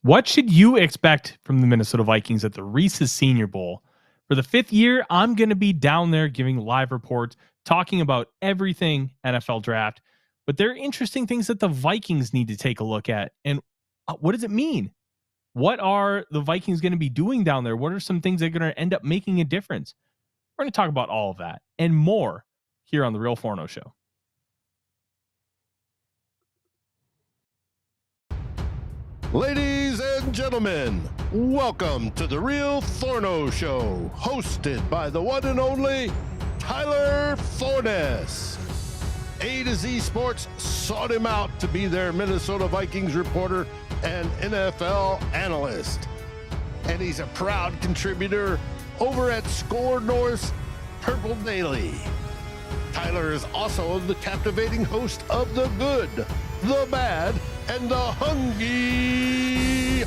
What should you expect from the Minnesota Vikings at the Reese's Senior Bowl? For the 5th year, I'm going to be down there giving live reports, talking about everything NFL draft. But there are interesting things that the Vikings need to take a look at. And what does it mean? What are the Vikings going to be doing down there? What are some things that are going to end up making a difference? We're going to talk about all of that and more here on the Real Forno Show. Ladies and gentlemen, welcome to the Real Forno Show, hosted by the one and only Tyler Forness. A to Z Sports sought him out to be their Minnesota Vikings reporter and NFL analyst. And he's a proud contributor over at SKOL North's Purple Daily. Tyler is also the captivating host of The Good, The Bad, and The Hungry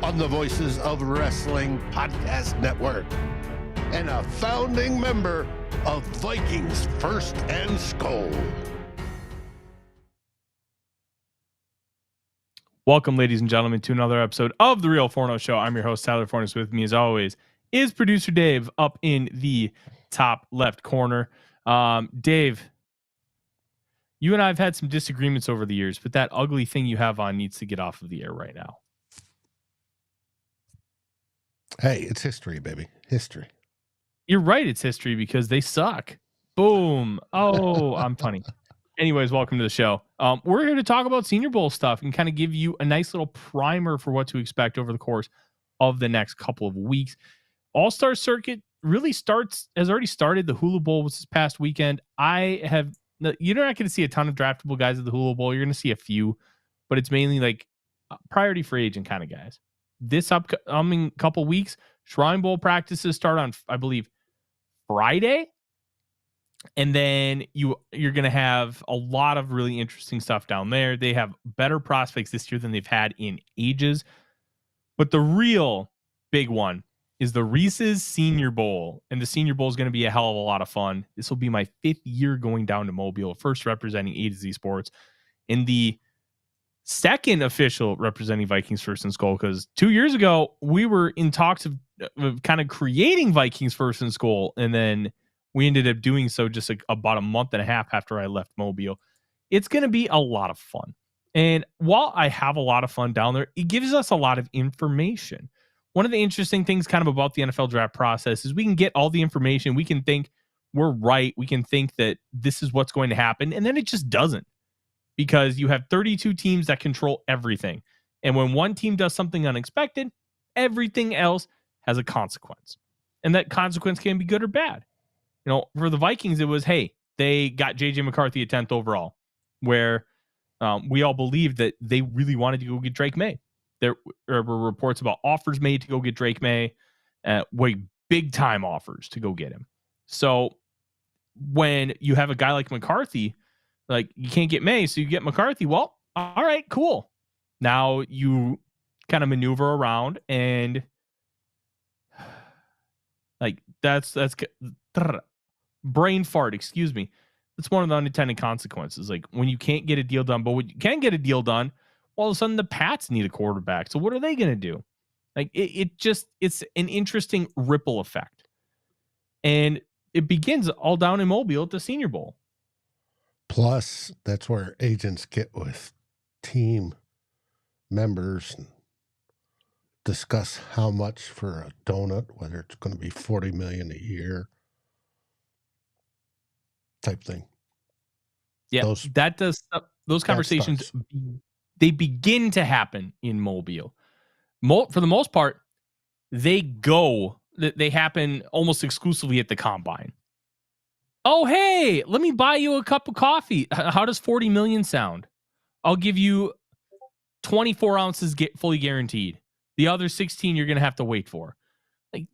on the Voices of Wrestling Podcast Network, and a founding member of Vikings First and SKOL. Welcome, ladies and gentlemen, to another episode of the Real Forno Show. I'm your host, Tyler Forness. With me, as always, is producer Dave up in the top left corner. Dave, you and I have had some disagreements over the years, but that ugly thing you have on needs to get off of the air right now. Hey, it's history, baby. History. You're right. It's history because they suck. Boom. Oh, I'm funny. Anyways, welcome to the show. We're here to talk about Senior Bowl stuff and kind of give you a nice little primer for what to expect over the course of the next couple of weeks. All-Star Circuit really has already started. The Hula Bowl was this past weekend. You're not going to see a ton of draftable guys at the Hula Bowl. You're going to see a few, but it's mainly like priority free agent kind of guys. This upcoming couple weeks, Shrine Bowl practices start on, I believe, Friday. And then you're going to have a lot of really interesting stuff down there. They have better prospects this year than they've had in ages. But the real big one is the Reese's Senior Bowl. And the Senior Bowl is going to be a hell of a lot of fun. This will be my 5th year going down to Mobile, first representing A to Z Sports, and the second official representing Vikings First and SKOL, because 2 years ago, we were in talks of kind of creating Vikings First and SKOL, and then we ended up doing so just about a month and a half after I left Mobile. It's going to be a lot of fun. And while I have a lot of fun down there, it gives us a lot of information. One of the interesting things kind of about the NFL draft process is we can get all the information. We can think we're right. We can think that this is what's going to happen. And then it just doesn't, because you have 32 teams that control everything. And when one team does something unexpected, everything else has a consequence. And that consequence can be good or bad. You know, for the Vikings, it was, hey, they got J.J. McCarthy at 10th overall, where we all believed that they really wanted to go get Drake May. There were reports about offers made to go get Drake May, big time offers to go get him. So when you have a guy like McCarthy, like you can't get May, so you get McCarthy. Well, all right, cool. Now you kind of maneuver around, and like that's brain fart. Excuse me. That's one of the unintended consequences. Like when you can't get a deal done, but when you can get a deal done, all of a sudden the Pats need a quarterback. So what are they going to do? Like it's an interesting ripple effect. And it begins all down in Mobile at the Senior Bowl. Plus, that's where agents get with team members and discuss how much for a donut, whether it's going to be $40 million a year type thing. Yeah, those conversations, they begin to happen in Mobile. For the most part, they happen almost exclusively at the combine. Oh, hey, let me buy you a cup of coffee. How does 40 million sound? I'll give you 24 ounces fully guaranteed. The other 16 you're going to have to wait for. Like,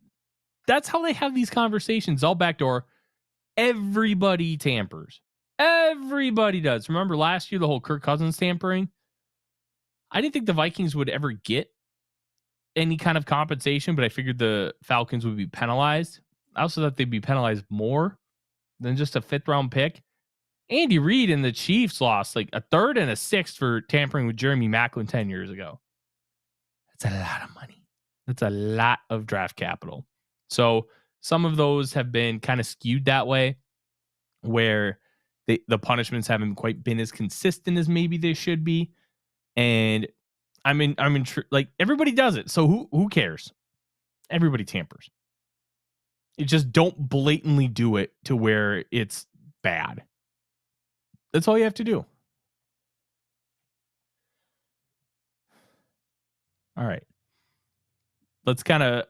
that's how they have these conversations. All backdoor. Everybody tampers. Everybody does. Remember last year, the whole Kirk Cousins tampering? I didn't think the Vikings would ever get any kind of compensation, but I figured the Falcons would be penalized. I also thought they'd be penalized more than just a 5th round pick. Andy Reid and the Chiefs lost like a 3rd and a 6th for tampering with Jeremy Maclin 10 years ago. It's a lot of money. That's a lot of draft capital. So some of those have been kind of skewed that way, where the punishments haven't quite been as consistent as maybe they should be. And like everybody does it. So who cares? Everybody tampers. You just don't blatantly do it to where it's bad. That's all you have to do. All right. Let's kind of,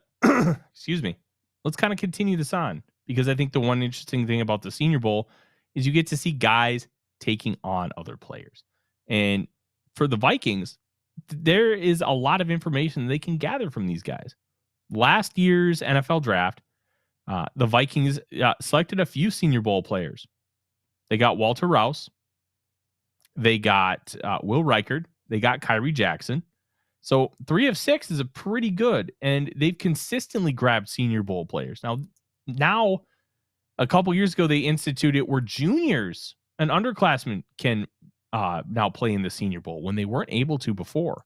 excuse me. Let's kind of continue this on, because I think the one interesting thing about the Senior Bowl is you get to see guys taking on other players. And for the Vikings, there is a lot of information they can gather from these guys. Last year's NFL draft, the Vikings selected a few Senior Bowl players. They got Walter Rouse. They got Will Reichard. They got Kyrie Jackson. So 3 of 6 is a pretty good, and they've consistently grabbed Senior Bowl players. Now, a couple years ago, they instituted where juniors and underclassmen can now play in the Senior Bowl when they weren't able to before.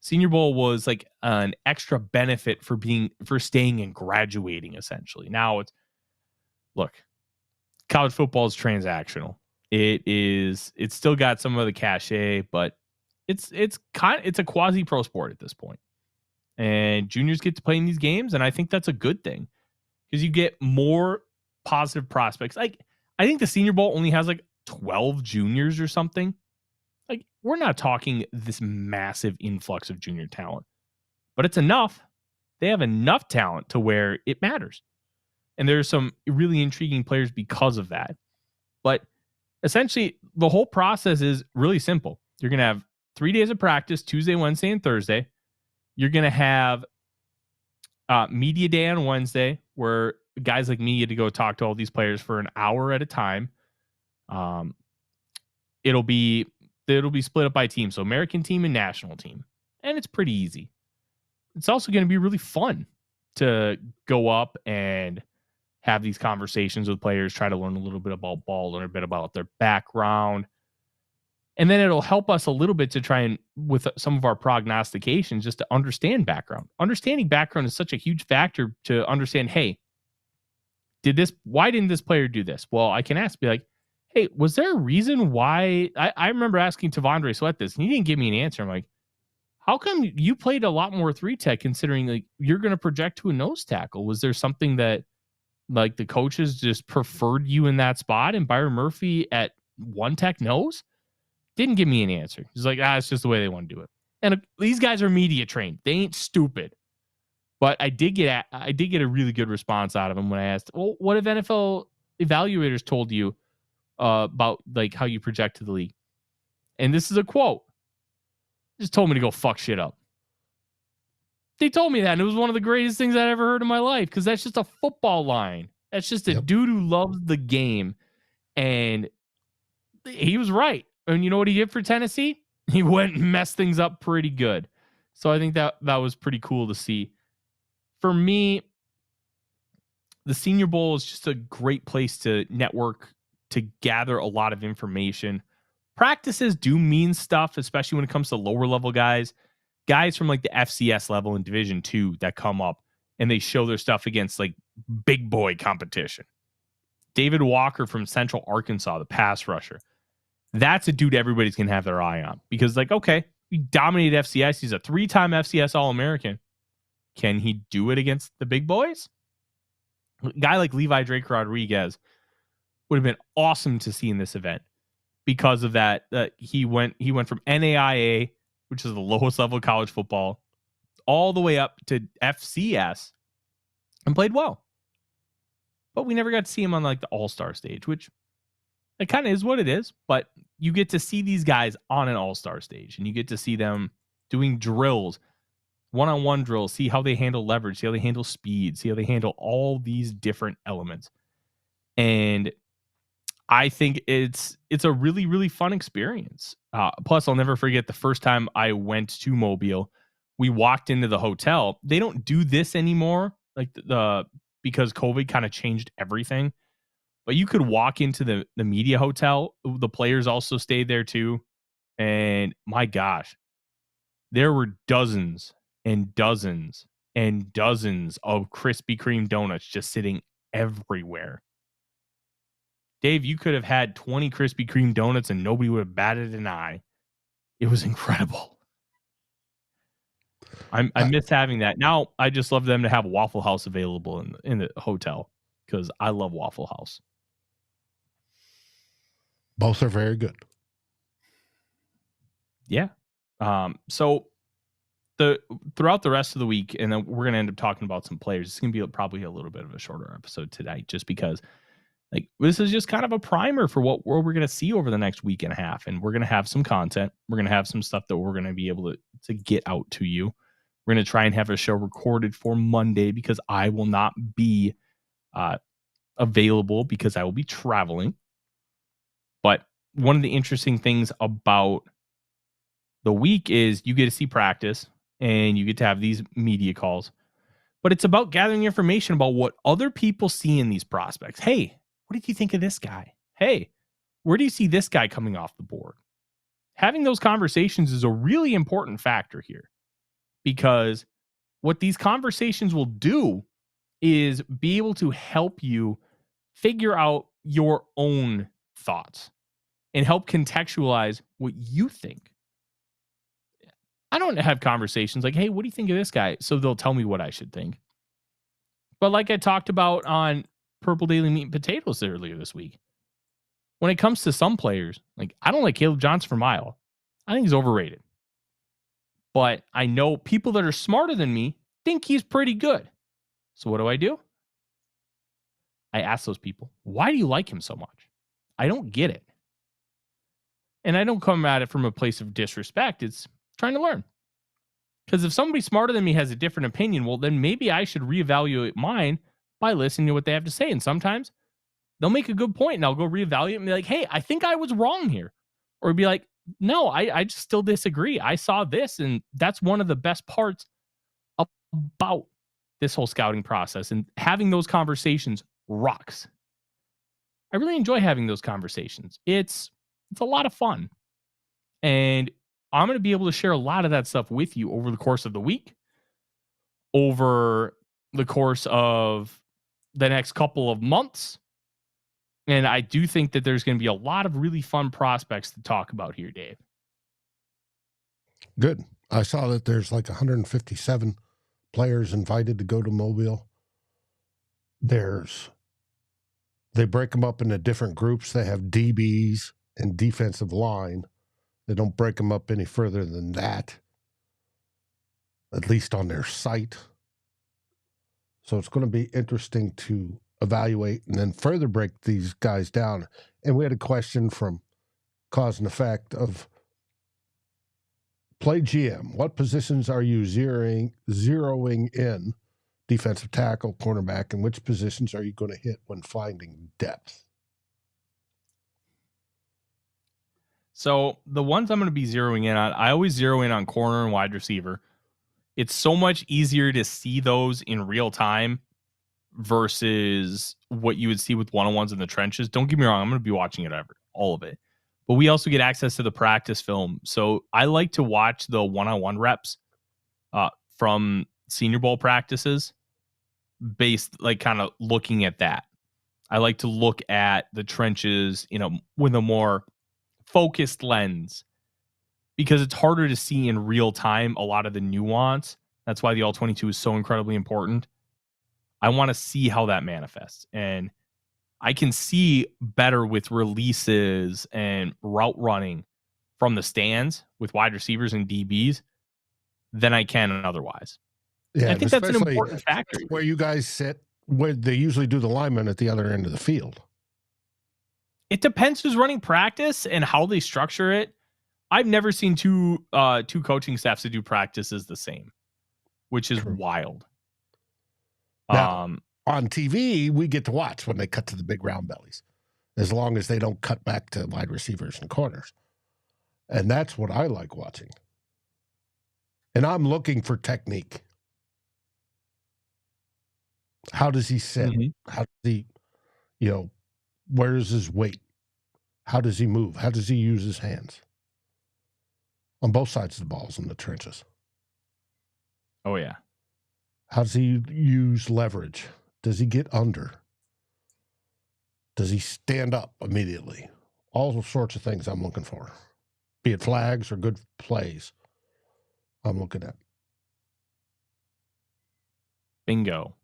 Senior Bowl was like an extra benefit for staying and graduating, essentially. Now look, college football is transactional. It's still got some of the cachet, but it's a quasi pro sport at this point. And juniors get to play in these games, and I think that's a good thing, because you get more positive prospects. Like, I think the Senior Bowl only has like 12 juniors or something. Like, we're not talking this massive influx of junior talent, but it's enough. They have enough talent to where it matters. And there's some really intriguing players because of that. But essentially, the whole process is really simple. You're going to have 3 days of practice, Tuesday, Wednesday, and Thursday. You're going to have media day on Wednesday, where guys like me get to go talk to all these players for an hour at a time. It'll be split up by team, so American team and national team, and it's pretty easy. It's also going to be really fun to go up and have these conversations with players, try to learn a little bit about ball, learn a bit about their background. And then it'll help us a little bit to try and, with some of our prognostications, just to understand background. Understanding background is such a huge factor to understand, hey, why didn't this player do this? Well, I can be like, hey, was there a reason why? I remember asking Tavondre Sweat this, and he didn't give me an answer. I'm like, how come you played a lot more 3-tech considering like you're going to project to a nose tackle? Was there something that like the coaches just preferred you in that spot and Byron Murphy at 1-tech nose? Didn't give me an answer. He's like, it's just the way they want to do it. And these guys are media trained. They ain't stupid. But I did get a really good response out of him when I asked, well, what have NFL evaluators told you about like how you project to the league? And this is a quote. Just told me to go fuck shit up. They told me that, and it was one of the greatest things I'd ever heard in my life, because that's just a football line. That's just a dude who loves the game. And he was right. And you know what he did for Tennessee? He went and messed things up pretty good. So I think that was pretty cool to see. For me, the Senior Bowl is just a great place to network, to gather a lot of information. Practices do mean stuff, especially when it comes to lower level guys from like the FCS level in Division II that come up and they show their stuff against like big boy competition. David Walker from Central Arkansas, the pass rusher. That's a dude everybody's going to have their eye on, because like, okay, he dominated FCS. He's a 3-time FCS All-American. Can he do it against the big boys? A guy like Levi Drake Rodriguez would have been awesome to see in this event, because of that. He went from NAIA, which is the lowest level of college football, all the way up to FCS and played well. But we never got to see him on like the all-star stage, which it kind of is what it is. But you get to see these guys on an all-star stage, and you get to see them doing drills, one-on-one drills, see how they handle leverage, see how they handle speed, see how they handle all these different elements. And I think it's a really, really fun experience. Plus, I'll never forget the first time I went to Mobile. We walked into the hotel. They don't do this anymore, like because COVID kind of changed everything. But you could walk into the media hotel. The players also stayed there too. And my gosh, there were dozens and dozens of Krispy Kreme donuts just sitting everywhere. Dave, you could have had 20 Krispy Kreme donuts and nobody would have batted an eye. It was incredible. I miss having that. Now I just love them to have Waffle House available in the hotel because I love Waffle House. Both are very good. Yeah. So throughout the rest of the week, and then we're gonna end up talking about some players. It's gonna be probably a little bit of a shorter episode tonight, just because like this is just kind of a primer for what we're gonna see over the next week and a half, and we're gonna have some content. We're gonna have some stuff that we're gonna be able to get out to you. We're gonna try and have a show recorded for Monday because I will not be available because I will be traveling. But one of the interesting things about the week is you get to see practice and you get to have these media calls, but it's about gathering information about what other people see in these prospects. Hey, what did you think of this guy? Hey, where do you see this guy coming off the board? Having those conversations is a really important factor here, because what these conversations will do is be able to help you figure out your own thoughts and help contextualize what you think. I don't have conversations like, hey, what do you think of this guy? So they'll tell me what I should think. But like I talked about on Purple Daily Meat and Potatoes earlier this week, when it comes to some players, like I don't like Caleb Johnson from Iowa. I think he's overrated. But I know people that are smarter than me think he's pretty good. So what do? I ask those people, why do you like him so much? I don't get it. And I don't come at it from a place of disrespect. It's trying to learn. Because if somebody smarter than me has a different opinion, well, then maybe I should reevaluate mine by listening to what they have to say. And sometimes they'll make a good point and I'll go reevaluate and be like, hey, I think I was wrong here. Or be like, no, I just still disagree. I saw this, and that's one of the best parts about this whole scouting process, and having those conversations rocks. I really enjoy having those conversations. It's a lot of fun. And I'm going to be able to share a lot of that stuff with you over the course of the week, over the course of the next couple of months. And I do think that there's going to be a lot of really fun prospects to talk about here, Dave. Good. I saw that there's like 157 players invited to go to Mobile. They break them up into different groups. They have DBs and defensive line. They don't break them up any further than that, at least on their site. So it's going to be interesting to evaluate and then further break these guys down. And we had a question from Cause and Effect of Play GM. What positions are you zeroing in? Defensive tackle, cornerback, and which positions are you going to hit when finding depth? So the ones I'm going to be zeroing in on, I always zero in on corner and wide receiver. It's so much easier to see those in real time versus what you would see with one-on-ones in the trenches. Don't get me wrong, I'm going to be watching it all of it. But we also get access to the practice film. So I like to watch the one-on-one reps from Senior Bowl practices based, like kind of looking at that. I like to look at the trenches, with a more focused lens, because it's harder to see in real time a lot of the nuance. That's why the All-22 is so incredibly important. I want to see how that manifests. And I can see better with releases and route running from the stands with wide receivers and DBs than I can otherwise. Yeah, I think that's an important factor. Where you guys sit, where they usually do the linemen at the other end of the field. It depends who's running practice and how they structure it. I've never seen two coaching staffs to do practices the same, which is wild. Now, on TV, we get to watch when they cut to the big round bellies, as long as they don't cut back to wide receivers and corners. And that's what I like watching. And I'm looking for technique. How does he sit? Mm-hmm. How does he, where is his weight? How does he move? How does he use his hands? On both sides of the balls in the trenches. Oh, yeah. How does he use leverage? Does he get under? Does he stand up immediately? All sorts of things I'm looking for, be it flags or good plays. I'm looking at. Bingo.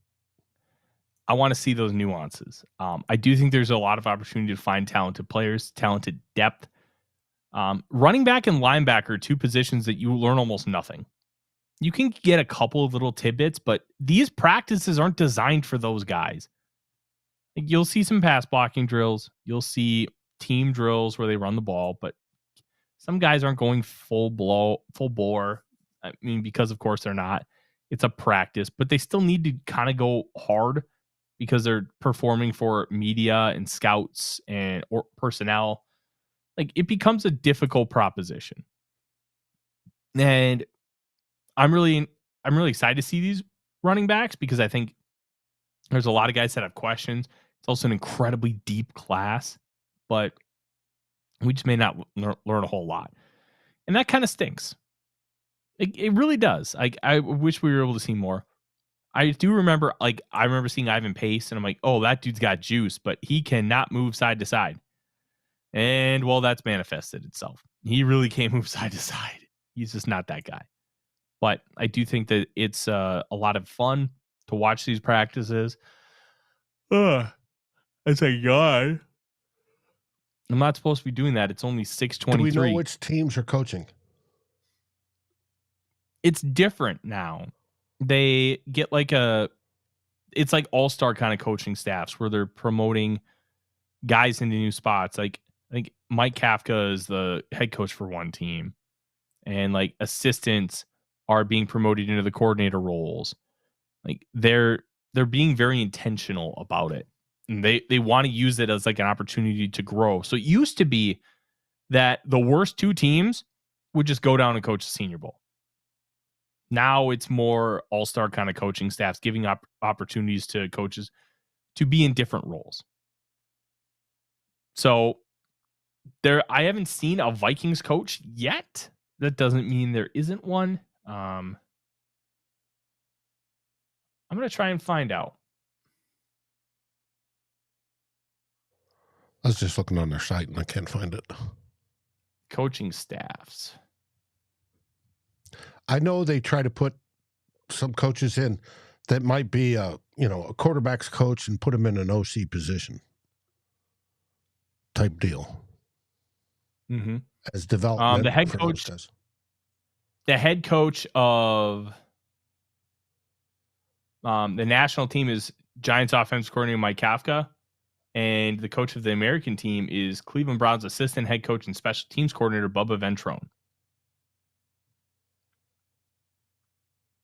I want to see those nuances. I do think there's a lot of opportunity to find talented players, talented depth. Running back and linebacker are two positions that you learn almost nothing. You can get a couple of little tidbits, but these practices aren't designed for those guys. Like, you'll see some pass blocking drills. You'll see team drills where they run the ball, but some guys aren't going full bore. I mean, because of course they're not. It's a practice, but they still need to kind of go hard because they're performing for media and scouts and or personnel. Like, it becomes a difficult proposition. And I'm really excited to see these running backs because I think there's a lot of guys that have questions. It's also an incredibly deep class, but we just may not learn a whole lot. And that kind of stinks. It really does. I wish we were able to see more. I do remember, I remember seeing Ivan Pace, and I'm like, oh, that dude's got juice, but he cannot move side to side. And, well, that's manifested itself. He really can't move side to side. He's just not that guy. But I do think that it's a lot of fun to watch these practices. It's like, God, I'm not supposed to be doing that. It's only 6:23. Do we know which teams are coaching? It's different now. They get it's like all-star kind of coaching staffs where they're promoting guys into new spots. Like, I think Mike Kafka is the head coach for one team, and like assistants are being promoted into the coordinator roles. Like, they're being very intentional about it. And they want to use it as like an opportunity to grow. So it used to be that the worst two teams would just go down and coach the Senior Bowl. Now it's more all-star kind of coaching staffs giving opportunities to coaches to be in different roles. So I haven't seen a Vikings coach yet. That doesn't mean there isn't one. I'm going to try and find out. I was just looking on their site and I can't find it. Coaching staffs. I know they try to put some coaches in that might be a quarterback's coach and put him in an OC position type deal. Mm-hmm. As development. The head coach. The head coach of the national team is Giants offensive coordinator Mike Kafka, and the coach of the American team is Cleveland Browns assistant head coach and special teams coordinator Bubba Ventrone.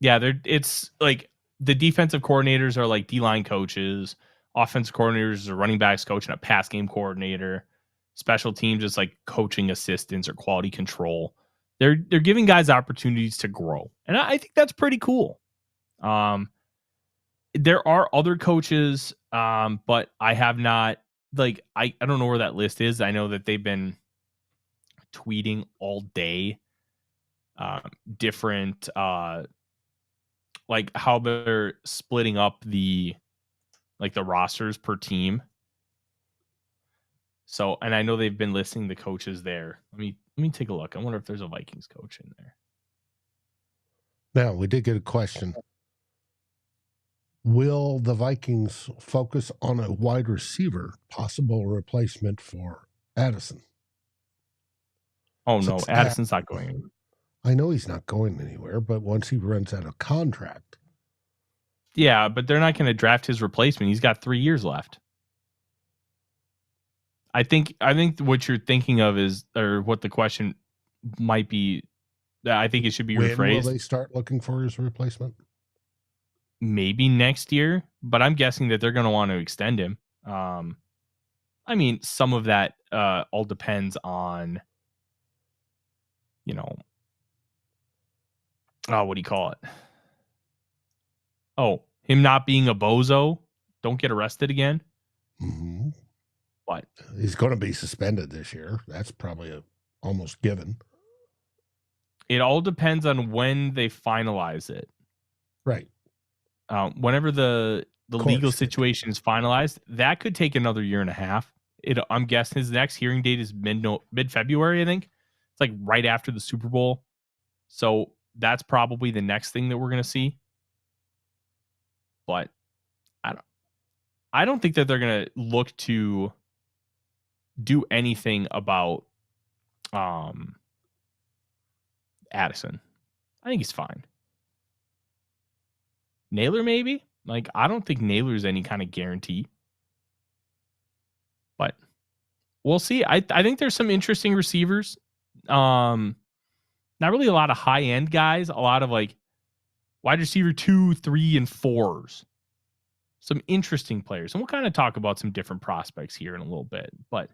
Yeah, it's like the defensive coordinators are like D-line coaches, offensive coordinators is a running backs coach and a pass game coordinator. Special teams is like coaching assistants or quality control. They're giving guys opportunities to grow. And I think that's pretty cool. There are other coaches, but I have not, I don't know where that list is. I know that they've been tweeting all day, different, like how they're splitting up the rosters per team. So, and I know they've been listing the coaches there. Let me take a look. I wonder if there's a Vikings coach in there. Now, we did get a question. Will the Vikings focus on a wide receiver, possible replacement for Addison? Oh, no, Addison's not going anywhere. I know he's not going anywhere, but once he runs out of contract. Yeah, but they're not going to draft his replacement. He's got 3 years left. I think what you're thinking of is, or what the question might be, I think it should be rephrased. When will they start looking for his replacement? Maybe next year, but I'm guessing that they're going to want to extend him. I mean, some of that all depends on, what do you call it? Oh, him not being a bozo. Don't get arrested again. Mm-hmm. But he's going to be suspended this year. That's probably almost given. It all depends on when they finalize it. Right. Whenever the Court legal stick. situation is finalized, that could take another year and a half. I'm guessing his next hearing date is mid February. I think it's like right after the Super Bowl. So that's probably the next thing that we're going to see. But I don't think that they're going to look to do anything about Addison. I think he's fine. Naylor, maybe? Like, I don't think Naylor's any kind of guarantee. But we'll see. I think there's some interesting receivers. Not really a lot of high-end guys. A lot of, like, wide receiver 2, 3, and 4s. Some interesting players. And we'll kind of talk about some different prospects here in a little bit. But,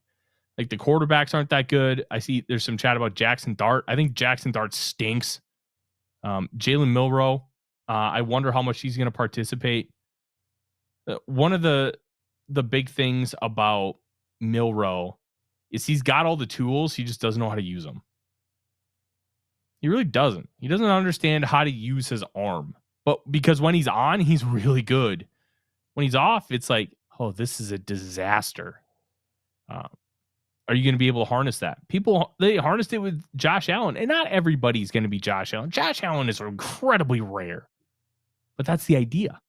like, the quarterbacks aren't that good. I see there's some chat about Jackson Dart. I think Jackson Dart stinks. Jalen Milroe. I wonder how much he's going to participate. One of the big things about Milroe is he's got all the tools. He just doesn't know how to use them. He really doesn't. He doesn't understand how to use his arm. But because when he's on, he's really good. When he's off, it's like, oh, this is a disaster. Are you going to be able to harness that? People, they harnessed it with Josh Allen, and not everybody's going to be Josh Allen. Josh Allen is incredibly rare, but that's the idea.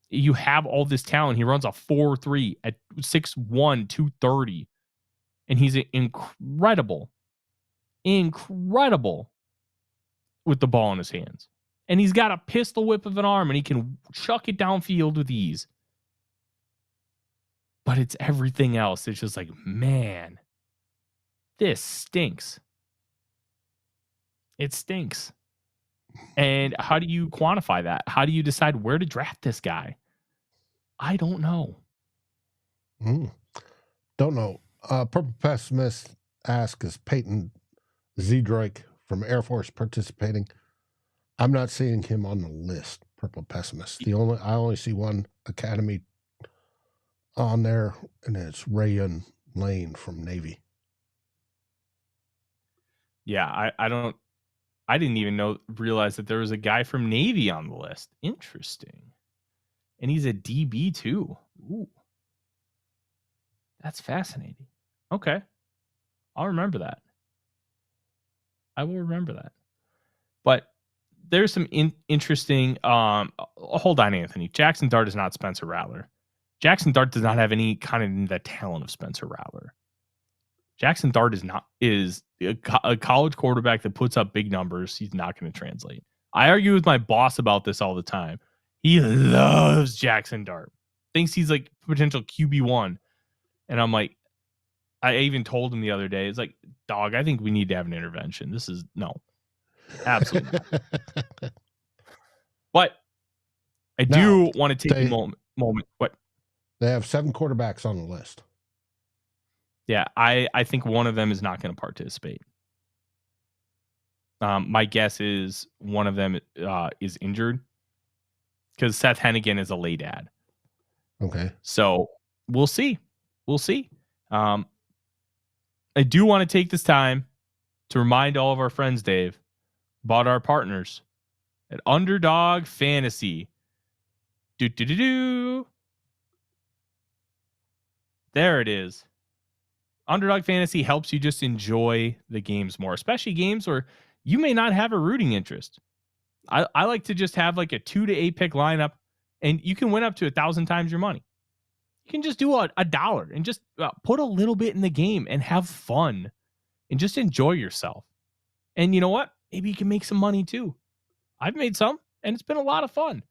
You have all this talent. He runs a 4.3 at 6'1", 230, and he's incredible with the ball in his hands. And he's got a pistol whip of an arm, and he can chuck it downfield with ease. But it's everything else. It's just like, man, this stinks. It stinks. And how do you quantify that? How do you decide where to draft this guy? I don't know. Don't know. Purple Pessimist asks, is Peyton Zedrick from Air Force participating? I'm not seeing him on the list, Purple Pessimist. I only see one academy on there, and it's Rayan Lane from Navy. Yeah, I didn't even realize that there was a guy from Navy on the list. Interesting. And he's a DB too. Ooh. That's fascinating. Okay. I'll remember that. I will remember that. But there's some interesting hold on, Anthony. Jackson Dart is not Spencer Rattler. Jackson Dart does not have any kind of the talent of Spencer Rattler. Jackson Dart is a college quarterback that puts up big numbers. He's not going to translate. I argue with my boss about this all the time. He loves Jackson Dart. Thinks he's like potential QB1. And I'm like, I even told him the other day, it's like, dog, I think we need to have an intervention. This is no. Absolutely not. But I do want to take a moment. What? They have 7 quarterbacks on the list. Yeah, I think one of them is not going to participate. My guess is one of them is injured because Seth Hennigan is a late ad. Okay. So we'll see. We'll see. I do want to take this time to remind all of our friends, Dave, about our partners at Underdog Fantasy. There it is. Underdog Fantasy helps you just enjoy the games more, especially games where you may not have a rooting interest. I like to just have like a 2 to 8 pick lineup, and you can win up to 1,000 times your money. You can just do $1 and just put a little bit in the game and have fun and just enjoy yourself. And you know what? Maybe you can make some money too. I've made some, and it's been a lot of fun.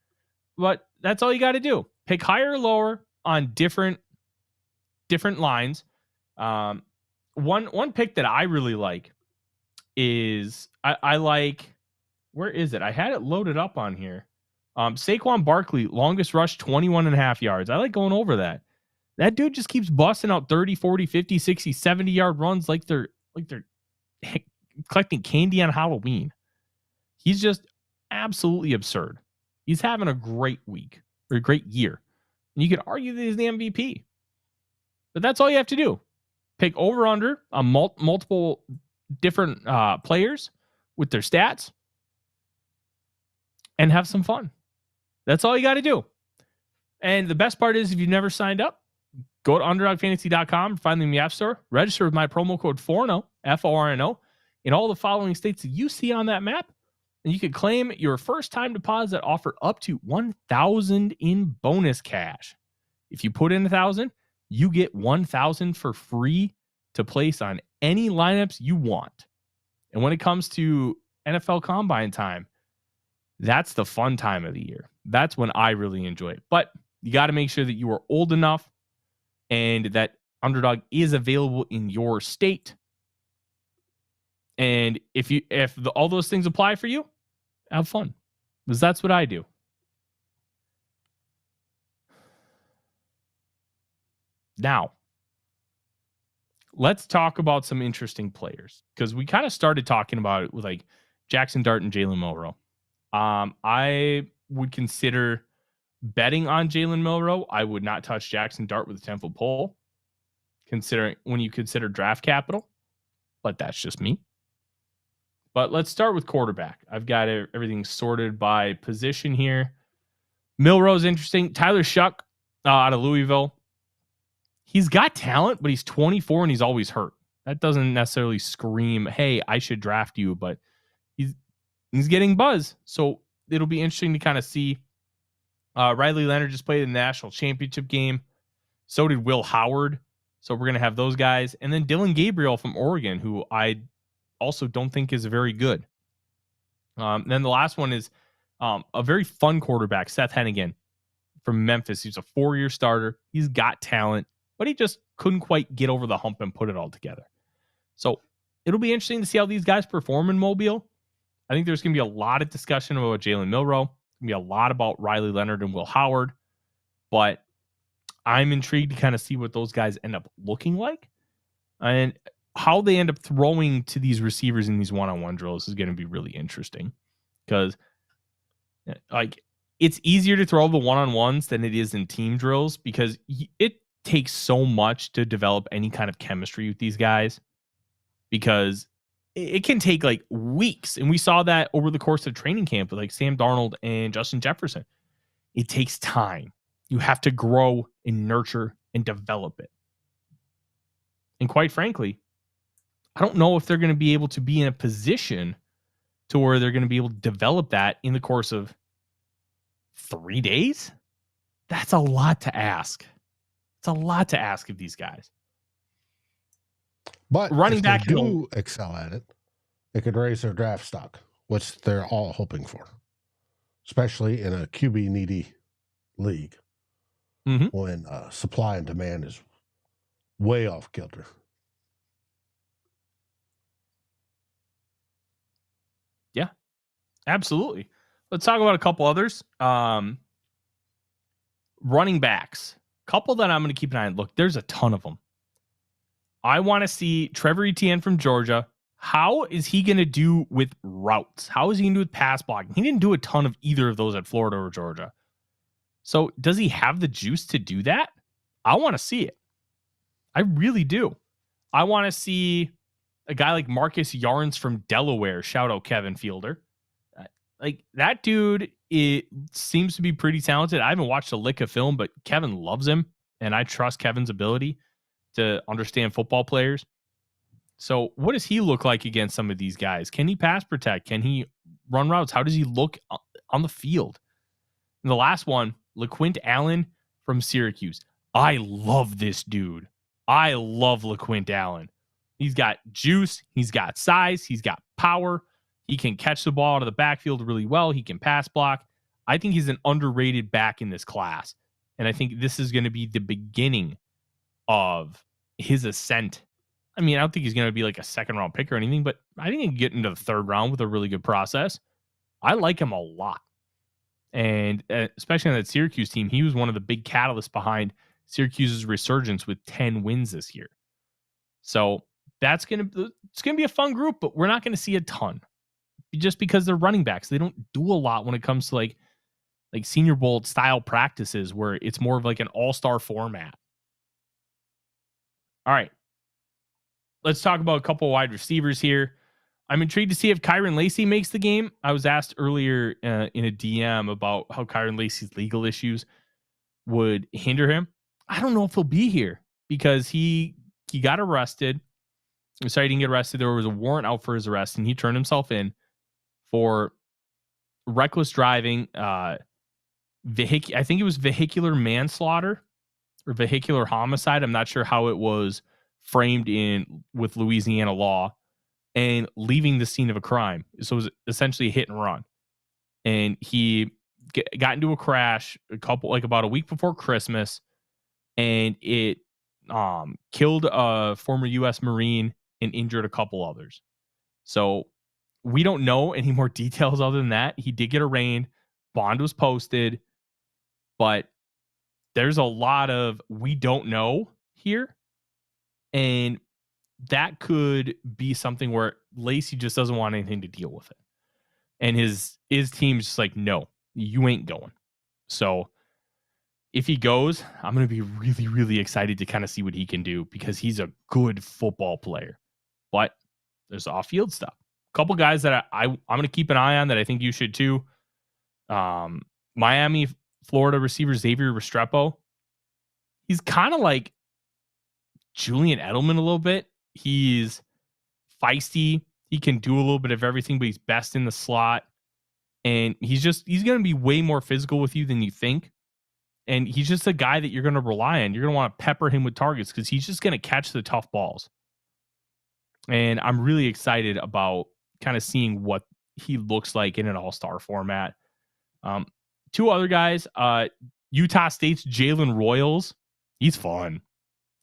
But that's all you got to do. Pick higher or lower on different lines. One pick that I really like is I like, where is it? I had it loaded up on here. Saquon Barkley, longest rush, 21.5 yards. I like going over that. That dude just keeps busting out 30, 40, 50, 60, 70 yard runs like they're collecting candy on Halloween. He's just absolutely absurd. He's having a great week or a great year. And you could argue that he's the MVP. But that's all you have to do. Pick over under on multiple different players with their stats. and have some fun. That's all you got to do. And the best part is, if you've never signed up, go to underdogfantasy.com, find them in the App Store, register with my promo code FORNO, FORNO, in all the following states that you see on that map, and you can claim your first-time deposit offer up to $1,000 in bonus cash. If you put in $1,000, you get $1,000 for free to place on any lineups you want. And when it comes to NFL Combine time, that's the fun time of the year. That's when I really enjoy it. But you got to make sure that you are old enough and that Underdog is available in your state. And if all those things apply for you, have fun, because that's what I do. Now, let's talk about some interesting players, because we kind of started talking about it with like Jackson Dart and Jalen Milroe. I would consider betting on Jalen Milroe. I would not touch Jackson Dart with a 10-foot pole, when you consider draft capital, but that's just me. But let's start with quarterback. I've got everything sorted by position here. Milroe's interesting. Tyler Shuck out of Louisville. He's got talent, but he's 24 and he's always hurt. That doesn't necessarily scream, hey, I should draft you, but he's getting buzz. So it'll be interesting to kind of see. Riley Leonard just played in the national championship game. So did Will Howard. So we're going to have those guys. And then Dylan Gabriel from Oregon, who I also don't think is very good. Then the last one is a very fun quarterback, Seth Hennigan from Memphis. He's a 4-year starter. He's got talent, but he just couldn't quite get over the hump and put it all together. So it'll be interesting to see how these guys perform in Mobile. I think there's going to be a lot of discussion about Jalen Milroe. Going to be a lot about Riley Leonard and Will Howard. But I'm intrigued to kind of see what those guys end up looking like. And how they end up throwing to these receivers in these one-on-one drills is going to be really interesting, because like it's easier to throw the one-on-ones than it is in team drills, because it takes so much to develop any kind of chemistry with these guys, because it can take like weeks. And we saw that over the course of training camp with like Sam Darnold and Justin Jefferson. It takes time. You have to grow and nurture and develop it. And quite frankly, I don't know if they're going to be able to be in a position to where they're going to be able to develop that in the course of 3 days. That's a lot to ask. It's a lot to ask of these guys. But running if back they do excel at it, it could raise their draft stock, which they're all hoping for, especially in a QB needy league when supply and demand is way off kilter. Yeah, absolutely. Let's talk about a couple others. Running backs. Couple that I'm going to keep an eye on. Look, there's a ton of them. I want to see Trevor Etienne from Georgia. How is he going to do with routes? How is he going to do with pass blocking? He didn't do a ton of either of those at Florida or Georgia. So does he have the juice to do that? I want to see it. I really do. I want to see a guy like Marcus Yarns from Delaware. Shout out Kevin Fielder. Like that dude, it seems to be pretty talented. I haven't watched a lick of film, but Kevin loves him, and I trust Kevin's ability to understand football players. So what does he look like against some of these guys? Can he pass protect? Can he run routes? How does he look on the field? And the last one, LeQuint Allen from Syracuse. I love this dude. I love LeQuint Allen. He's got juice. He's got size. He's got power. He can catch the ball out of the backfield really well. He can pass block. I think he's an underrated back in this class. And I think this is going to be the beginning of his ascent. I mean, I don't think he's going to be like a second-round pick or anything, but I think he can get into the third round with a really good process. I like him a lot. And especially on that Syracuse team, he was one of the big catalysts behind Syracuse's resurgence with 10 wins this year. So it's going to be a fun group, but we're not going to see a ton just because they're running backs. They don't do a lot when it comes to like Senior Bowl style practices where it's more of like an all-star format. All right. Let's talk about a couple wide receivers here. I'm intrigued to see if Kyron Lacey makes the game. I was asked earlier in a DM about how Kyron Lacey's legal issues would hinder him. I don't know if he'll be here because he got arrested. I'm sorry, he didn't get arrested. There was a warrant out for his arrest, and he turned himself in for reckless driving. I think it was vehicular manslaughter or vehicular homicide. I'm not sure how it was framed with Louisiana law, and leaving the scene of a crime. So it was essentially a hit and run. And he got into a crash about a week before Christmas, and it killed a former U.S. Marine and injured a couple others. So we don't know any more details other than that. He did get arraigned. Bond was posted, but there's a lot of we don't know here. And that could be something where Lacey just doesn't want anything to deal with it. And his team's just like, no, you ain't going. So if he goes, I'm going to be really, really excited to kind of see what he can do because he's a good football player. But there's off-field stuff. A couple guys that I'm going to keep an eye on that I think you should too. Miami, Florida receiver Xavier Restrepo. He's kind of like Julian Edelman a little bit. He's feisty. He can do a little bit of everything, but he's best in the slot. And he's going to be way more physical with you than you think. And he's just a guy that you're going to rely on. You're going to want to pepper him with targets because he's just going to catch the tough balls. And I'm really excited about kind of seeing what he looks like in an all-star format. Two other guys, Utah State's Jalen Royals. He's fun.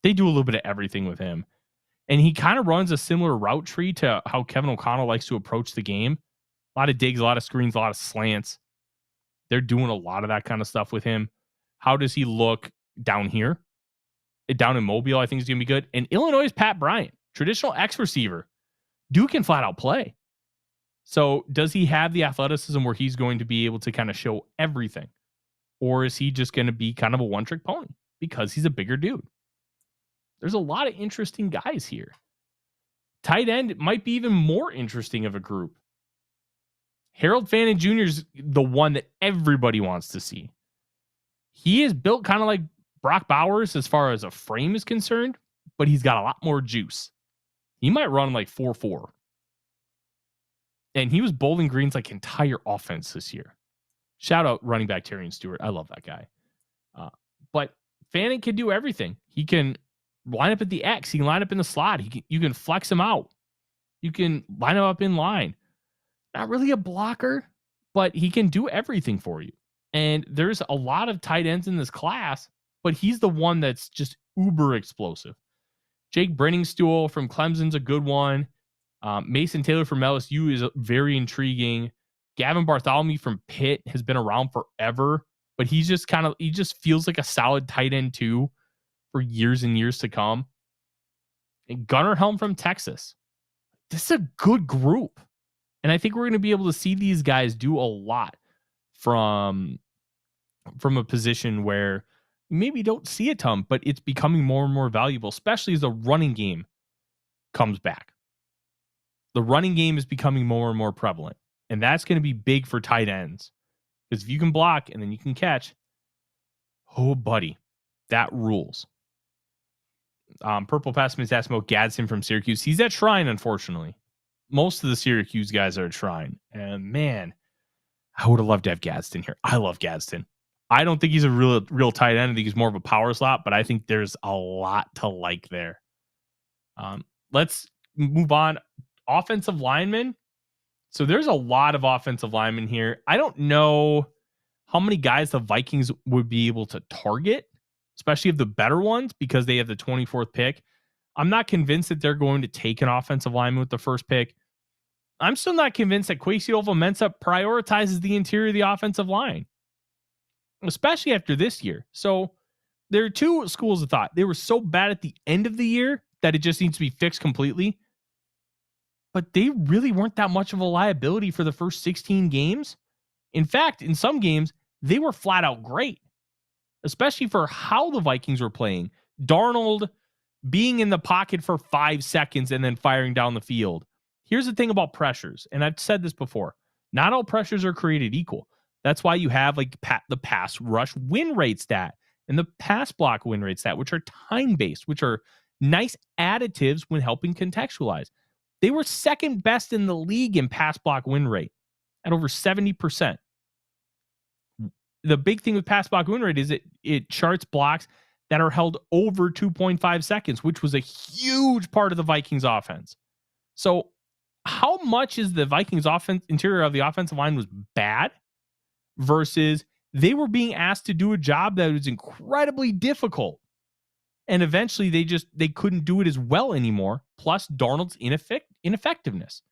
They do a little bit of everything with him. And he kind of runs a similar route tree to how Kevin O'Connell likes to approach the game. A lot of digs, a lot of screens, a lot of slants. They're doing a lot of that kind of stuff with him. How does he look down here? Down in Mobile, I think is going to be good. And Illinois' Pat Bryant, traditional X receiver. Dude can flat out play. So does he have the athleticism where he's going to be able to kind of show everything? Or is he just going to be kind of a one-trick pony because he's a bigger dude? There's a lot of interesting guys here. Tight end might be even more interesting of a group. Harold Fannin Jr. is the one that everybody wants to see. He is built kind of like Brock Bowers as far as a frame is concerned, but he's got a lot more juice. He might run like 4.4. And he was Bowling Green's like entire offense this year. Shout out running back Terrion Stewart. I love that guy. But Fannin can do everything. He can line up at the X. He can line up in the slot. You can flex him out. You can line him up in line. Not really a blocker, but he can do everything for you. And there's a lot of tight ends in this class, but he's the one that's just uber explosive. Jake Brenningstool from Clemson's a good one. Mason Taylor from LSU is very intriguing. Gavin Bartholomew from Pitt has been around forever, but he just feels like a solid tight end too for years and years to come. And Gunnar Helm from Texas. This is a good group. And I think we're going to be able to see these guys do a lot from a position where you maybe don't see a ton, but it's becoming more and more valuable, especially as the running game comes back. The running game is becoming more and more prevalent. And that's going to be big for tight ends. Because if you can block and then you can catch, oh, buddy, that rules. Purple Pessimist asked about Gadsden from Syracuse. He's at Shrine, unfortunately. Most of the Syracuse guys are at Shrine. And man, I would have loved to have Gadsden here. I love Gadsden. I don't think he's a real tight end. I think he's more of a power slot, but I think there's a lot to like there. Let's move on. Offensive linemen. So there's a lot of offensive linemen here. I don't know how many guys the Vikings would be able to target, especially of the better ones, because they have the 24th pick. I'm not convinced that they're going to take an offensive lineman with the first pick. I'm still not convinced that Kwesi Ovamensah prioritizes the interior of the offensive line, especially after this year. So there are two schools of thought. They were so bad at the end of the year that it just needs to be fixed completely. But they really weren't that much of a liability for the first 16 games. In fact, in some games, they were flat out great, especially for how the Vikings were playing. Darnold being in the pocket for 5 seconds and then firing down the field. here's the thing about pressures, and I've said this before. Not all pressures are created equal. That's why you have like the pass rush win rate stat and the pass block win rate stat, which are time-based, which are nice additives when helping contextualize. They were second best in the league in pass block win rate at over 70%. The big thing with pass block win rate is it charts blocks that are held over 2.5 seconds, which was a huge part of the Vikings offense. So how much is the Vikings offense interior of the offensive line was bad versus they were being asked to do a job that was incredibly difficult. And eventually they couldn't do it as well anymore. Plus Darnold's ineffectiveness.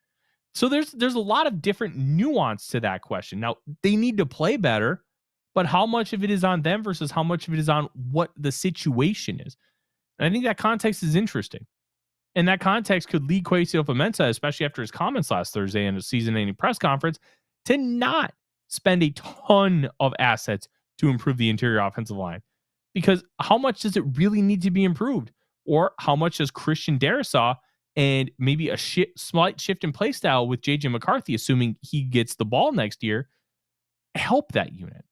So there's a lot of different nuance to that question. Now they need to play better, but how much of it is on them versus how much of it is on what the situation is? And I think that context is interesting. And that context could lead Kwesi Opamensah, especially after his comments last Thursday in a season-ending press conference, to not spend a ton of assets to improve the interior offensive line. Because how much does it really need to be improved? Or how much does Christian Darrisaw and maybe a slight shift in play style with J.J. McCarthy, assuming he gets the ball next year, help that unit?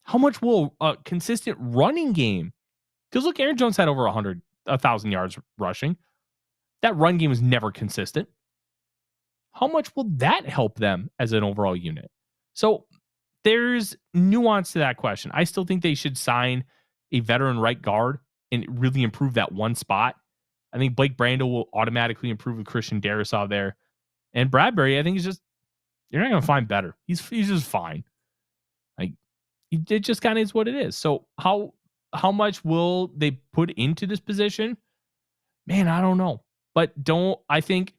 How much will a consistent running game? Because look, Aaron Jones had over 1,000 yards rushing. That run game was never consistent. How much will that help them as an overall unit? So there's nuance to that question. I still think they should sign a veteran right guard and really improve that one spot. I think Blake Brandel will automatically improve with Christian Darrisaw there. And Bradbury, I think you're not going to find better. He's just fine. Like, it just kind of is what it is. So how much will they put into this position? Man, I don't know. But I think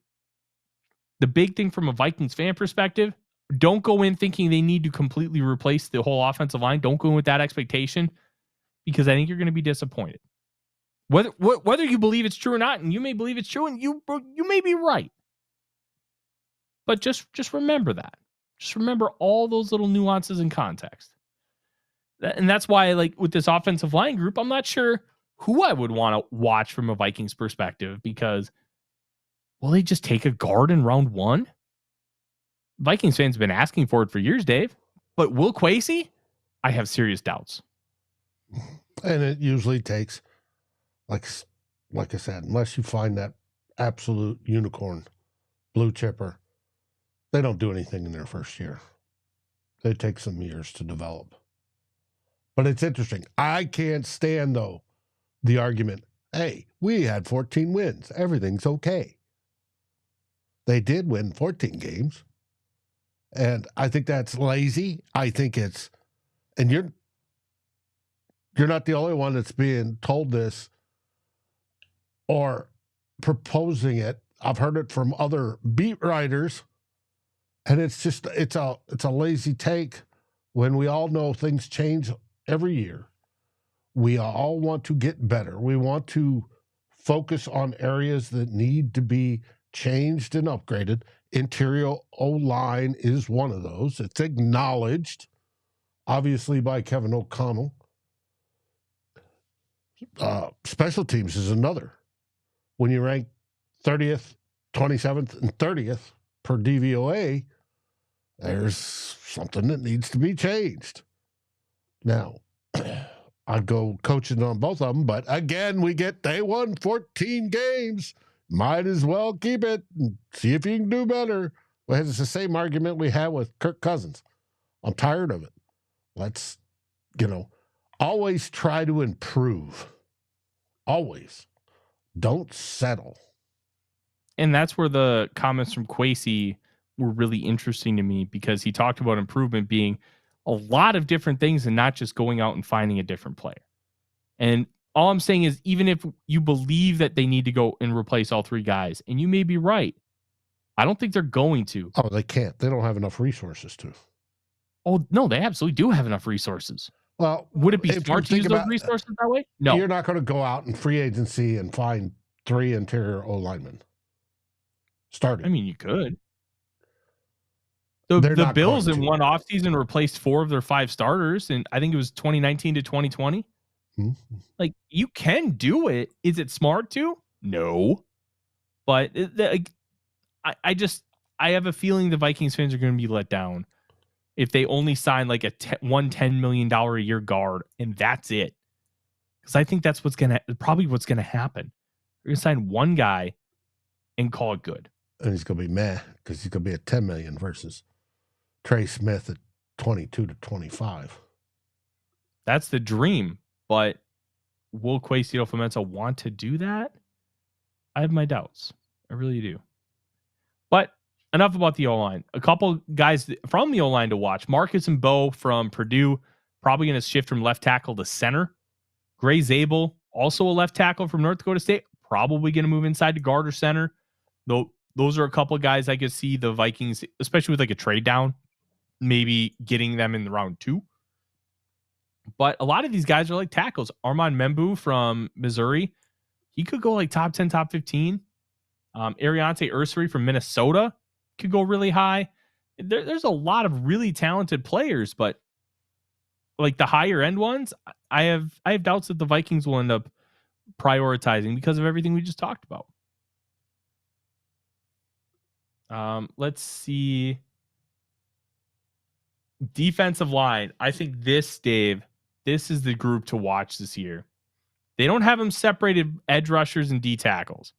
the big thing from a Vikings fan perspective, don't go in thinking they need to completely replace the whole offensive line. Don't go in with that expectation, because I think you're going to be disappointed. Whether you believe it's true or not, and you may believe it's true, and you may be right. But just remember that. Just remember all those little nuances and context. And that's why, like, with this offensive line group, I'm not sure who I would want to watch from a Vikings perspective, because will they just take a guard in round one? Vikings fans have been asking for it for years, Dave. But will Kwesi? I have serious doubts. And it usually takes, like I said, unless you find that absolute unicorn, blue chipper, they don't do anything in their first year. They take some years to develop. But it's interesting. I can't stand, though, the argument, hey, we had 14 wins. Everything's okay. They did win 14 games. And I think that's lazy. I think it's, and you're not the only one that's being told this or proposing it. I've heard it from other beat writers, and it's a lazy take when we all know things change every year. We all want to get better. We want to focus on areas that need to be changed and upgraded. Interior O-line is one of those. It's acknowledged, obviously, by Kevin O'Connell. Special teams is another. When you rank 30th, 27th, and 30th per DVOA, there's something that needs to be changed. Now, I'd go coaching on both of them, but again, they won 14 games. Might as well keep it and see if you can do better. Well, it's the same argument we had with Kirk Cousins. I'm tired of it. Let's, always try to improve. Always. Don't settle. And that's where the comments from Kwesi were really interesting to me, because he talked about improvement being a lot of different things and not just going out and finding a different player. And all I'm saying is, even if you believe that they need to go and replace all three guys, and you may be right, I don't think they're going to. Oh, they can't. They don't have enough resources to. Oh, no, they absolutely do have enough resources. Well, would it be smart to use those resources that way? No. You're not going to go out in free agency and find 3 interior O-linemen starting. I mean, you could. The Bills in one offseason replaced 4 of their 5 starters, and I think it was 2019 to 2020. Mm-hmm. Like, you can do it. Is it smart to? No. But I have a feeling the Vikings fans are going to be let down if they only sign like one $10 million a year guard and that's it. Because I think that's what's going to happen. They're going to sign one guy and call it good. And he's going to be mad because he's going to be at $10 million versus Trey Smith at 22 to 25. That's the dream, but will Quasito Fomenta want to do that? I have my doubts. I really do. But enough about the O-line. A couple guys from the O-line to watch. Marcus and Bo from Purdue, probably going to shift from left tackle to center. Gray Zabel, also a left tackle from North Dakota State, probably going to move inside to guard or center. Though those are a couple of guys I could see the Vikings, especially with like a trade down, maybe getting them in the round 2. But a lot of these guys are like tackles. Armand Membu from Missouri, he could go like top 10, top 15. Ariante Ursary from Minnesota could go really high. There's a lot of really talented players, but like the higher end ones, I have doubts that the Vikings will end up prioritizing because of everything we just talked about. Let's see. Defensive line. I think this is the group to watch this year. They don't have them separated edge rushers and D tackles.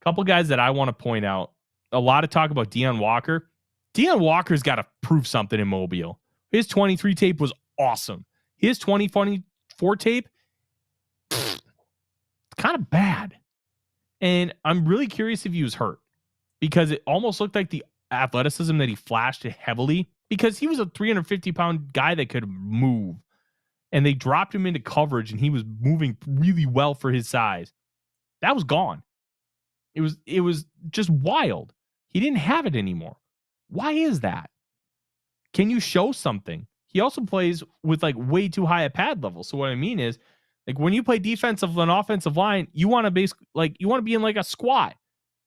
A couple guys that I want to point out. A lot of talk about Deion Walker. Deion Walker's got to prove something in Mobile. His 23 tape was awesome. His 2024 tape, kind of bad. And I'm really curious if he was hurt because it almost looked like the athleticism that he flashed heavily because he was a 350-pound guy that could move. And they dropped him into coverage and he was moving really well for his size. That was gone. It was just wild. He didn't have it anymore. Why is that? Can you show something? He also plays with like way too high a pad level. So what I mean is, like when you play defensive and offensive line, you want to be in like a squat.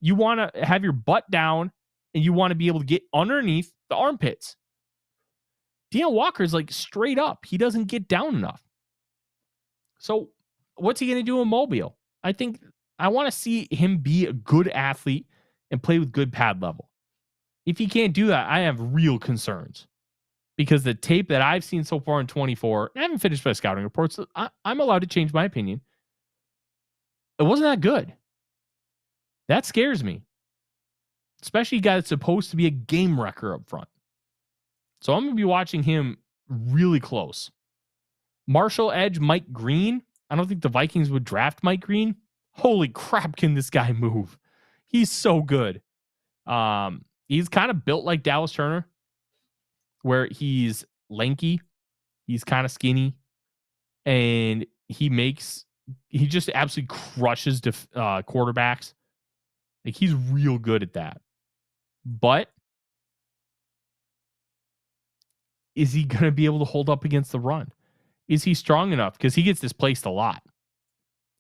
You want to have your butt down and you want to be able to get underneath the armpits. Deion Walker's like straight up. He doesn't get down enough. So what's he going to do in Mobile? I want to see him be a good athlete and play with good pad level. If he can't do that, I have real concerns because the tape that I've seen so far in 24, I haven't finished my scouting reports. So I'm allowed to change my opinion. It wasn't that good. That scares me, especially a guy that's supposed to be a game wrecker up front. So I'm going to be watching him really close. Marshall edge Mike Green. I don't think the Vikings would draft Mike Green. Holy crap, can this guy move? He's so good. He's kind of built like Dallas Turner, where he's lanky, he's kind of skinny, and he just absolutely crushes quarterbacks. Like he's real good at that. But is he going to be able to hold up against the run? Is he strong enough? Because he gets displaced a lot.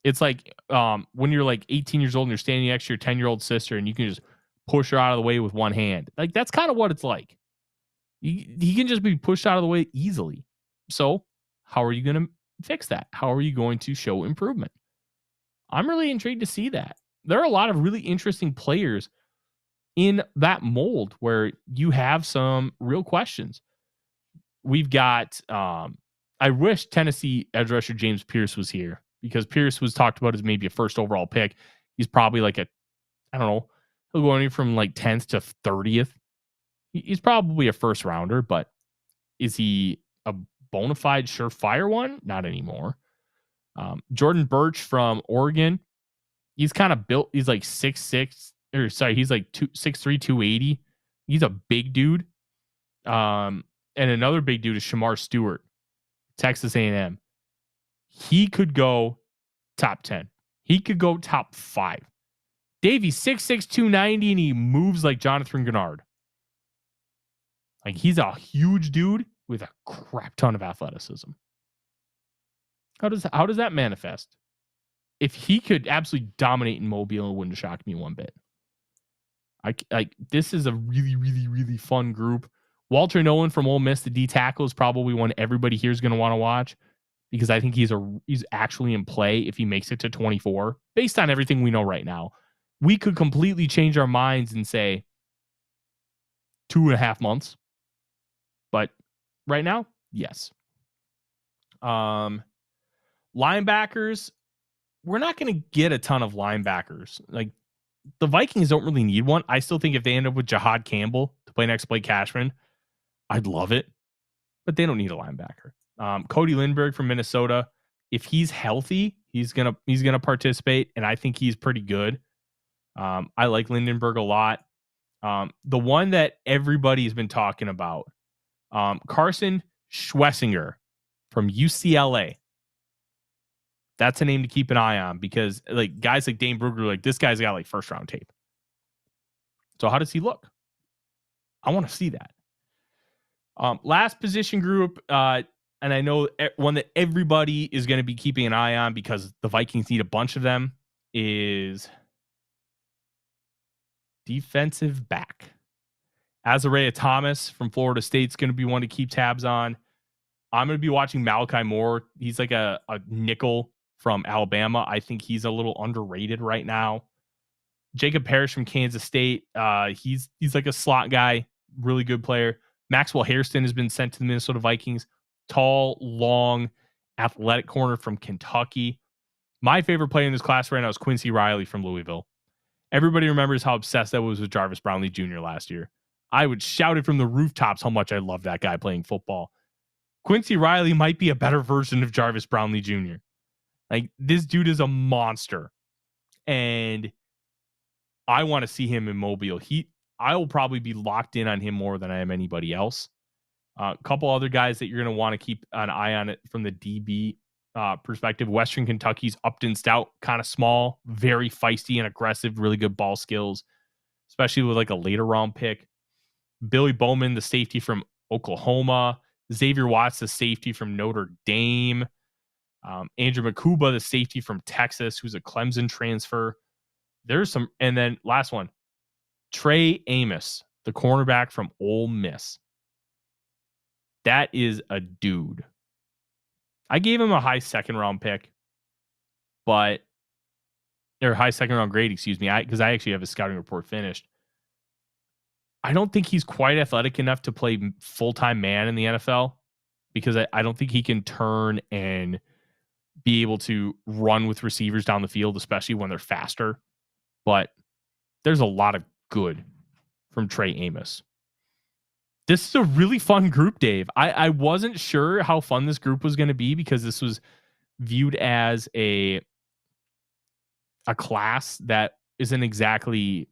It's like when you're like 18 years old and you're standing next to your 10-year-old sister and you can just push her out of the way with one hand. Like that's kind of what it's like. He can just be pushed out of the way easily. So how are you going to fix that? How are you going to show improvement? I'm really intrigued to see that. There are a lot of really interesting players in that mold where you have some real questions. We've got, I wish Tennessee edge rusher James Pierce was here because Pierce was talked about as maybe a first overall pick. He's probably like I don't know, he'll go anywhere from like 10th to 30th. He's probably a first rounder, but is he a bona fide surefire one? Not anymore. Jordan Birch from Oregon. He's kind of built. He's like 6'6", or sorry, he's like 6'3", 280. He's a big dude. And another big dude is Shamar Stewart, Texas A&M. He could go top 10. He could go top 5. Davey's 6'6", 290, and he moves like Jonathan Gennard. Like he's a huge dude with a crap ton of athleticism. How does that manifest? If he could absolutely dominate in Mobile, it wouldn't shock me one bit. This is a really, really, really fun group. Walter Nolan from Ole Miss, the D tackle, is probably one everybody here is going to want to watch because I think he's actually in play if he makes it to 24. Based on everything we know right now, we could completely change our minds and say 2.5 months. But right now, yes. Linebackers, we're not going to get a ton of linebackers. Like, the Vikings don't really need one. I still think if they end up with Jahad Campbell to play next to Blake Cashman, I'd love it. But they don't need a linebacker. Cody Lindbergh from Minnesota, if he's healthy, he's gonna participate, and I think he's pretty good. I like Lindenberg a lot. The one that everybody's been talking about, Carson Schwessinger from UCLA. That's a name to keep an eye on because like guys like Dane Brugler, like this guy's got like first round tape. So how does he look? I want to see that. Last position group, and I know one that everybody is going to be keeping an eye on because the Vikings need a bunch of them, is defensive back. Azariah Thomas from Florida State's going to be one to keep tabs on. I'm going to be watching Malachi Moore. He's like a nickel from Alabama. I think he's a little underrated right now. Jacob Parrish from Kansas State. He's like a slot guy, really good player. Maxwell Hairston has been sent to the Minnesota Vikings. Tall, long, athletic corner from Kentucky. My favorite player in this class right now is Quincy Riley from Louisville. Everybody remembers how obsessed I was with Jarvis Brownlee Jr. last year. I would shout it from the rooftops how much I love that guy playing football. Quincy Riley might be a better version of Jarvis Brownlee Jr. Like, this dude is a monster. And I want to see him in Mobile. I will probably be locked in on him more than I am anybody else. A couple other guys that you're going to want to keep an eye on it from the DB perspective. Western Kentucky's Upton Stout, kind of small, very feisty and aggressive, really good ball skills, especially with like a later round pick. Billy Bowman, the safety from Oklahoma. Xavier Watts, the safety from Notre Dame. Andrew Makuba, the safety from Texas, who's a Clemson transfer. There's some, and then last one, Trey Amos, the cornerback from Ole Miss. That is a dude. I gave him a high second round pick, or high second round grade, excuse me, because I actually have a scouting report finished. I don't think he's quite athletic enough to play full-time man in the NFL because I don't think he can turn and be able to run with receivers down the field, especially when they're faster. But there's a lot of good from Trey Amos. This is a really fun group, Dave. I wasn't sure how fun this group was going to be because this was viewed as a class that isn't exactly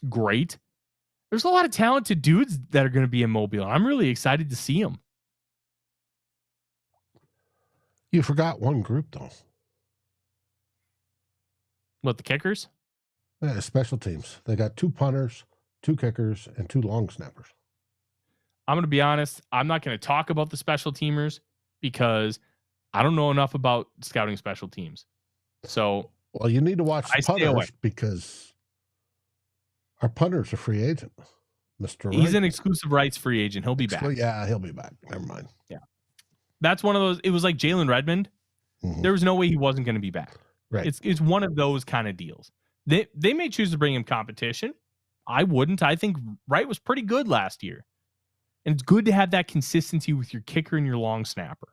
great. There's a lot of talented dudes that are going to be in Mobile. I'm really excited to see them. You forgot one group, though. What, the kickers? Yeah, special teams. They got 2 punters, 2 kickers, and 2 long snappers. I'm going to be honest. I'm not going to talk about the special teamers because I don't know enough about scouting special teams. So, well, you need to watch the punters because our punter's a free agent, Mr. He's Wright. an exclusive rights free agent. He'll be back. Yeah, he'll be back. Never mind. Yeah. That's one of those. It was like Jalen Redmond. Mm-hmm. There was no way he wasn't going to be back. Right. It's one of those kind of deals. They may choose to bring him competition. I wouldn't. I think Wright was pretty good last year. And it's good to have that consistency with your kicker and your long snapper.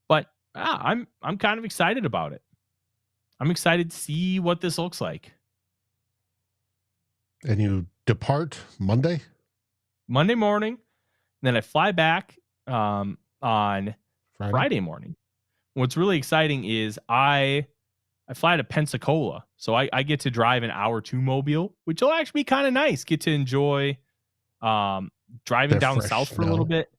But I'm kind of excited about it. I'm excited to see what this looks like. And you depart Monday morning. Then I fly back on Friday morning. What's really exciting is I fly to Pensacola. So I get to drive an hour to Mobile, which will actually be kind of nice. Get to enjoy driving down south for a little bit.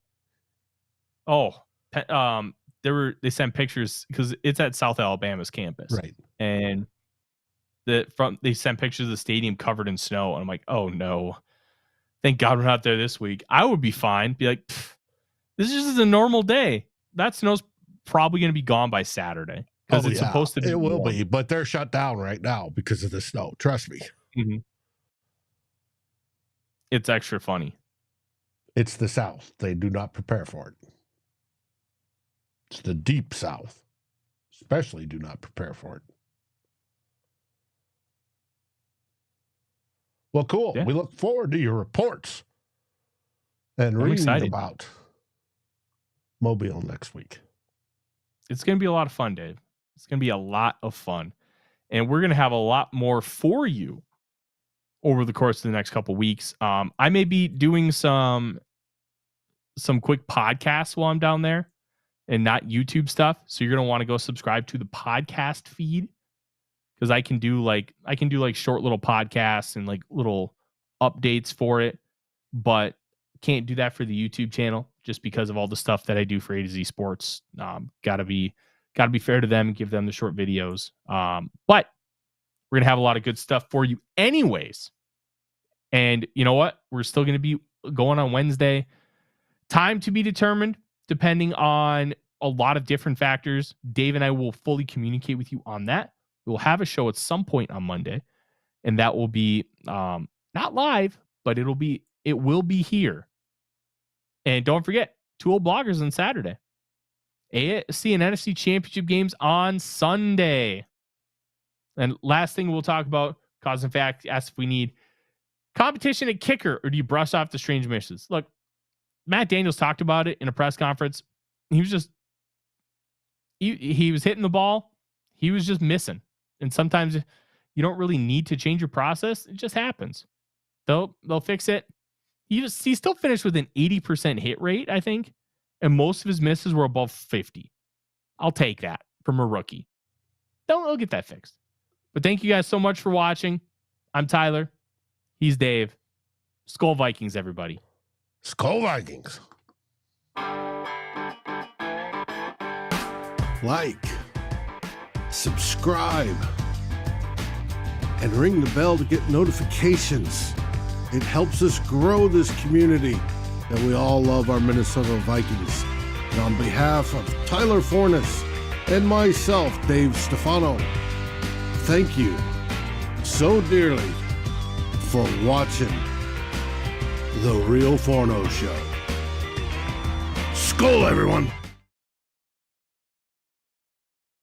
Oh, they sent pictures because it's at South Alabama's campus. Right. And they sent pictures of the stadium covered in snow. And I'm like, oh no. Thank God we're not there this week. I would be fine. Be like, this is just a normal day. That snow's probably going to be gone by Saturday because it's supposed to be. It will be, but they're shut down right now because of the snow. Trust me. Mm-hmm. It's extra funny. It's the South. They do not prepare for it. It's the deep South. Especially do not prepare for it. Well, cool. Yeah. We look forward to your reports and reading excited. about Mobile next week. It's going to be a lot of fun, Dave. It's going to be a lot of fun. And we're going to have a lot more for you over the course of the next couple weeks. I may be doing some quick podcasts while I'm down there and not YouTube stuff. So you're going to want to go subscribe to the podcast feed, because I can do like short little podcasts and like little updates for it, but can't do that for the YouTube channel just because of all the stuff that I do for A to Z Sports. Gotta be fair to them and give them the short videos. But we're gonna have a lot of good stuff for you anyways. And you know what? We're still gonna be going on Wednesday. Time to be determined, depending on a lot of different factors. Dave and I will fully communicate with you on that. We'll have a show at some point on Monday, and that will be not live, but it will be here. And don't forget, 2 old bloggers on Saturday. AFC and NFC championship games on Sunday. And last thing we'll talk about, Cause and Fact asks if we need competition at kicker, or do you brush off the strange misses? Look, Matt Daniels talked about it in a press conference. He was just he was hitting the ball. He was just missing. And sometimes you don't really need to change your process. It just happens. They'll fix it. He still finished with an 80% hit rate, I think. And most of his misses were above 50. I'll take that from a rookie. They'll get that fixed. But thank you guys so much for watching. I'm Tyler. He's Dave. SKOL Vikings, everybody. SKOL Vikings. Like, subscribe, and ring the bell to get notifications. It helps us grow this community that we all love, our Minnesota Vikings. And on behalf of Tyler Forness and myself, Dave Stefano, thank you so dearly for watching the Real Forno Show. SKOL, everyone!